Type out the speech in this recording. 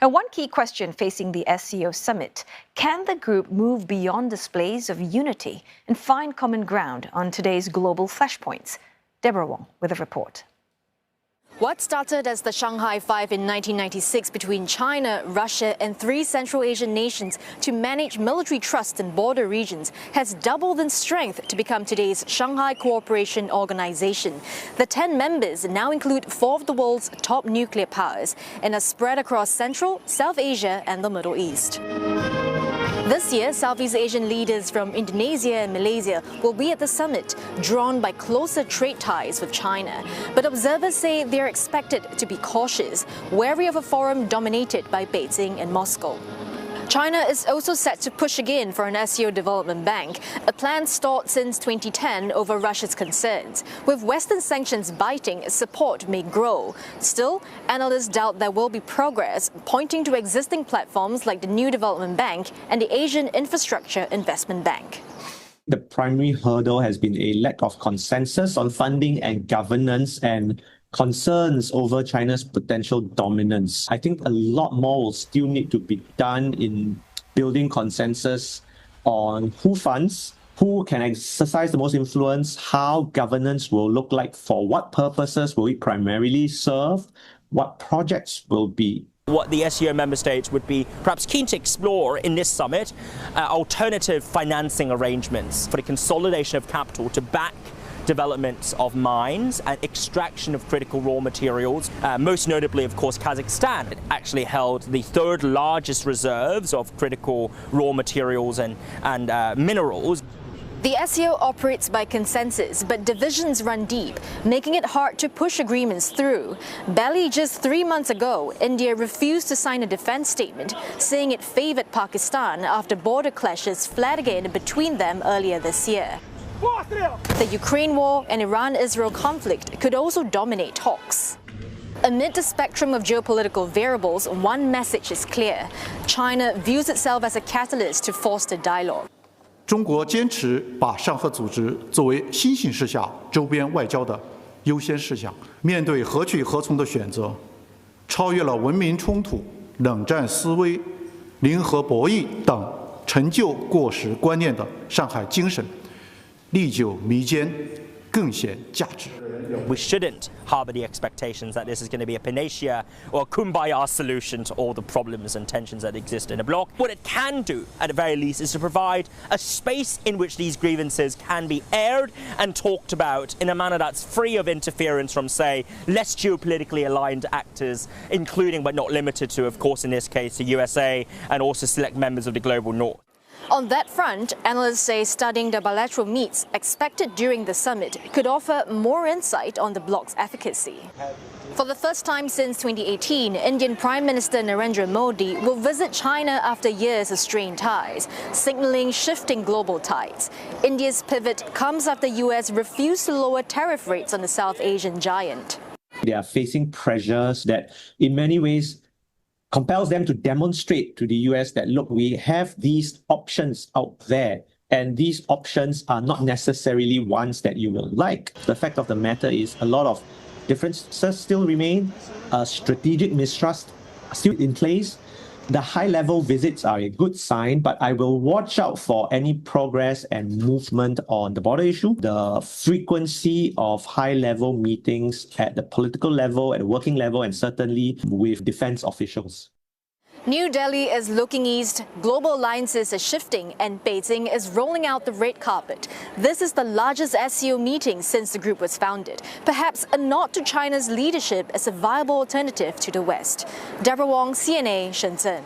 Now, one key question facing the SCO summit: can the group move beyond displays of unity and find common ground on today's global flashpoints? Deborah Wong with a report. What started as the Shanghai Five in 1996 between China, Russia and 3 Central Asian nations to manage military trust in border regions has doubled in strength to become today's Shanghai Cooperation Organization. The 10 members now include 4 of the world's top nuclear powers and are spread across Central, South Asia and the Middle East. This year, Southeast Asian leaders from Indonesia and Malaysia will be at the summit, drawn by closer trade ties with China. But observers say they are expected to be cautious, wary of a forum dominated by Beijing and Moscow. China is also set to push again for an SCO development bank, a plan stalled since 2010 over Russia's concerns. With Western sanctions biting, support may grow. Still, analysts doubt there will be progress, pointing to existing platforms like the New Development Bank and the Asian Infrastructure Investment Bank. The primary hurdle has been a lack of consensus on funding and governance and concerns over China's potential dominance. I think a lot more will still need to be done in building consensus on who funds, who can exercise the most influence, how governance will look like, for what purposes will it primarily serve, what projects will be. What the SCO member states would be perhaps keen to explore in this summit, alternative financing arrangements for the consolidation of capital to back development of mines and extraction of critical raw materials. Most notably, of course, Kazakhstan actually held the 3rd largest reserves of critical raw materials and minerals. The SCO operates by consensus, but divisions run deep, making it hard to push agreements through. Barely just 3 months ago, India refused to sign a defense statement, saying it favored Pakistan after border clashes flared again between them earlier this year. The Ukraine war and Iran-Israel conflict could also dominate talks. Amid the spectrum of geopolitical variables, one message is clear: China views itself as a catalyst to foster dialogue. 中国坚持把上合组织作为新形势下周边外交的优先事项，面对何去何从的选择，超越了文明冲突、冷战思维、零和博弈等陈旧过时观念的上海精神。 历久弥坚，更显价值。 We shouldn't harbour the expectations that this is going to be a panacea or a kumbaya solution to all the problems and tensions that exist in a bloc. What it can do, at the very least, is to provide a space in which these grievances can be aired and talked about in a manner that's free of interference from, say, less geopolitically aligned actors, including but not limited to, of course, in this case, the USA and also select members of the global north. On that front, analysts say studying the bilateral meets expected during the summit could offer more insight on the bloc's efficacy. For the first time since 2018, Indian Prime Minister Narendra Modi will visit China after years of strained ties, signaling shifting global tides. India's pivot comes after the US refused to lower tariff rates on the South Asian giant. They are facing pressures that, in many ways, compels them to demonstrate to the US that, look, we have these options out there, and these options are not necessarily ones that you will like. The fact of the matter is a lot of differences still remain, strategic mistrust still in place. The high-level visits are a good sign, but I will watch out for any progress and movement on the border issue, the frequency of high-level meetings at the political level, at the working level, and certainly with defense officials. New Delhi is looking east, global alliances are shifting, and Beijing is rolling out the red carpet. This is the largest SCO meeting since the group was founded, perhaps a nod to China's leadership as a viable alternative to the West. Deborah Wong, CNA, Shenzhen.